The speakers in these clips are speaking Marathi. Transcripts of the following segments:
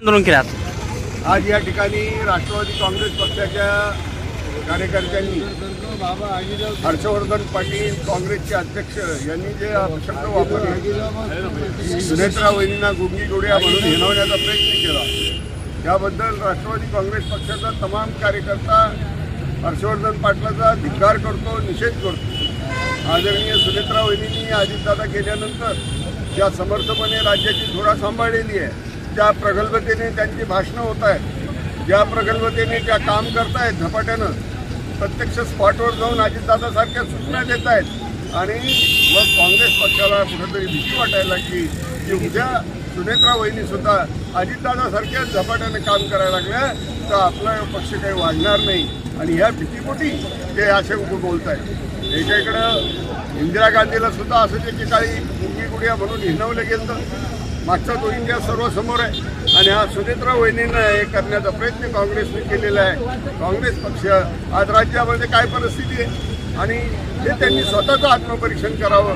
आंदोलन केलं. आज या ठिकाणी राष्ट्रवादी काँग्रेस पक्षाच्या कार्यकर्त्यांनी हर्षवर्धन पाटील काँग्रेसचे अध्यक्ष यांनी जे शब्द वापरले सुनेत्रा वहिनींना गुंगी गोड्या म्हणून हिणवण्याचा प्रयत्न केला, त्याबद्दल राष्ट्रवादी काँग्रेस पक्षाचा तमाम कार्यकर्ता हर्षवर्धन पाटलाचा धिक्कार करतो, निषेध करतो. आदरणीय सुनेत्रा वहिनींनी अजितदादा केल्यानंतर ज्या समर्थपणे राज्याची धुरा सांभाळलेली आहे, ज्या प्रगल्भतेने त्यांची भाषणं होत आहेत, ज्या प्रगल्भतेने त्या काम करतायत, झपाट्यानं प्रत्यक्ष स्पॉटवर जाऊन अजितदादासारख्या सूचना देत आहेत आणि मग काँग्रेस पक्षाला कुठेतरी भीती वाटायला लागली की उद्या सुनेत्रा वहिनीसुद्धा अजितदादासारख्या झपाट्याने काम करायला लागल्या तर आपला पक्ष काही वाढणार नाही आणि ह्या भीतीपोटी ते असे बोलत आहेत. एकीकडं इंदिरा गांधीला सुद्धा असंच एकेकाळी गुंगी गुडिया म्हणून हिणवलं गेलं, मागचा तो इंडिया सर्वसमोर आहे आणि हा सुनेत्रा वहिनींना हे करण्याचा प्रयत्न काँग्रेसने केलेला आहे. काँग्रेस पक्ष आज राज्यामध्ये काय परिस्थिती आहे आणि हे त्यांनी स्वतःचं आत्मपरीक्षण करावं.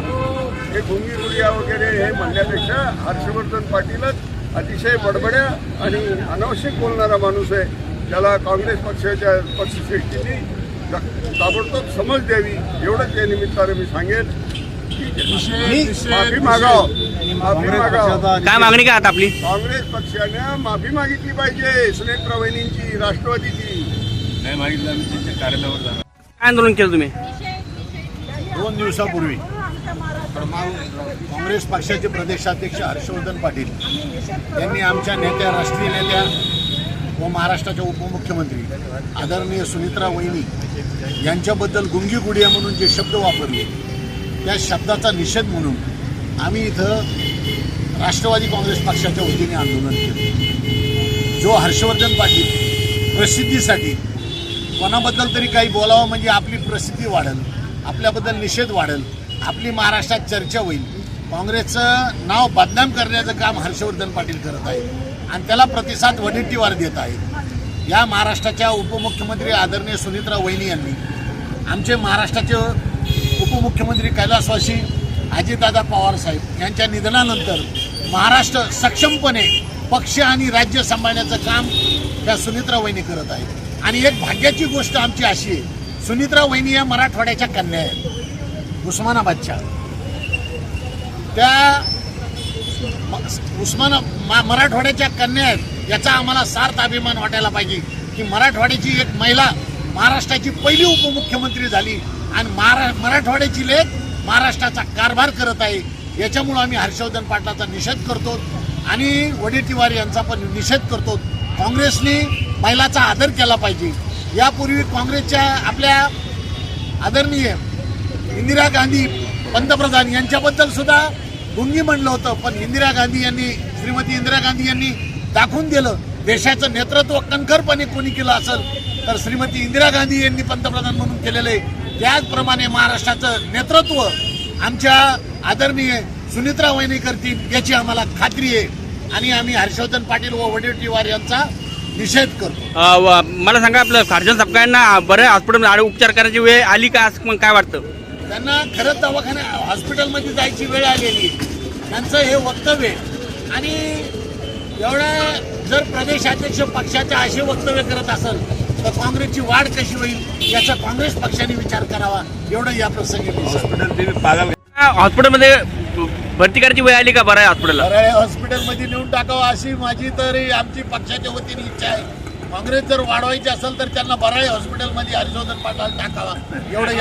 हे गुंगी गुडिया वगैरे हे म्हणण्यापेक्षा हर्षवर्धन पाटीलच अतिशय बडबड्या आणि अनावश्यक बोलणारा माणूस आहे, त्याला काँग्रेस पक्षाच्या पक्षश्रेष्ठींनी ताबडतोब समज द्यावी, एवढंच या निमित्तानं मी सांगेन. माफी मागाव, माफी मागाव. काय मागणी काय आता आपली? काँग्रेस पक्षाने माफी मागितली पाहिजे सुनेत्रा वहिनींची, राष्ट्रवादीची. नाही मागितलं आम्ही त्यांच्या कार्यालयावर जाणार. काय आंदोलन केलं तुम्ही? 2 दिवसापूर्वी काँग्रेस पक्षाचे प्रदेशाध्यक्ष हर्षवर्धन पाटील यांनी आमच्या नेत्या, राष्ट्रीय नेत्या व महाराष्ट्राच्या उपमुख्यमंत्री आदरणीय सुनेत्रा वहिनी यांच्याबद्दल गुंगी गुडिया म्हणून जे शब्द वापरले, त्या शब्दाचा निषेध म्हणून आम्ही इथं राष्ट्रवादी काँग्रेस पक्षाच्या वतीने आंदोलन केलं. जो हर्षवर्धन पाटील प्रसिद्धीसाठी कोणाबद्दल तरी काही बोलावं म्हणजे आपली प्रसिद्धी वाढेल, आपल्याबद्दल निषेध वाढेल, आपली महाराष्ट्रात चर्चा होईल, काँग्रेसचं नाव बदनाम करण्याचं काम हर्षवर्धन पाटील करत आहे आणि त्याला प्रतिसाद वडेट्टीवार देत आहेत. या महाराष्ट्राच्या उपमुख्यमंत्री आदरणीय सुनेत्रा वहिनी यांनी आमचे महाराष्ट्राचे उपमुख्यमंत्री कैलासवासी अजितदादा पवार साहेब यांच्या निधनानंतर महाराष्ट्र सक्षमपणे पक्ष आणि राज्य सांभाळण्याचं काम त्या सुनेत्रा वहिनी करत आहेत. आणि एक भाग्याची गोष्ट आमची अशी आहे, सुनेत्रा वहिनी या मराठवाड्याच्या कन्या आहेत, उस्मानाबादच्या. त्या मराठवाड्याच्या कन्या आहेत, याचा आम्हाला सार्थ अभिमान वाटायला पाहिजे की मराठवाड्याची एक महिला महाराष्ट्राची पहिली उपमुख्यमंत्री झाली आणि मराठवाड्याची लेक महाराष्ट्राचा कारभार करत आहे. याच्यामुळं आम्ही हर्षवर्धन पाटलाचा निषेध करतो आणि वडेट्टीवार यांचा पण निषेध करतो. काँग्रेसने महिलाचा आदर केला पाहिजे. यापूर्वी काँग्रेसच्या आपल्या आदरणीय इंदिरा गांधी पंतप्रधान यांच्याबद्दल सुद्धा गुंगी म्हणलं होतं, पण श्रीमती इंदिरा गांधी यांनी दाखवून दिलं देशाचं नेतृत्व कणखरपणे कोणी केलं असेल तर श्रीमती इंदिरा गांधी यांनी पंतप्रधान म्हणून केलेलं आहे. त्याचप्रमाणे महाराष्ट्राचं नेतृत्व आमच्या आदरणीय सुनेत्रा वहिनी करतील याची आम्हाला खात्री आहे आणि आम्ही हर्षवर्धन पाटील व वडेट्टीवार यांचा निषेध करतो. मला सांगा, आपलं खारजन सपकाळांना बरं हॉस्पिटलमध्ये उपचार करायची वेळ आली का, असं मग काय वाटतं? त्यांना खरंच दवाखान्या हॉस्पिटलमध्ये जायची वेळ आलेली आहे, त्यांचं हे वक्तव्य. आणि एवढ्या जर प्रदेशाध्यक्ष पक्षाच्या असे वक्तव्य करत असेल तर काँग्रेसची वाढ कशी होईल याचा काँग्रेस पक्षाने विचार करावा, एवढं या प्रसंगी. हॉस्पिटलमध्ये भरती करायची वेळ आली का बरं आहे हॉस्पिटलला? हॉस्पिटलमध्ये नेऊन टाकावं अशी माझी तरी आमची पक्षाच्या वतीने इच्छा आहे. काँग्रेस जर वाढवायची असेल तर त्यांना बराळे हॉस्पिटलमध्ये हर्षवर्धन पाटलाला टाकावा, एवढं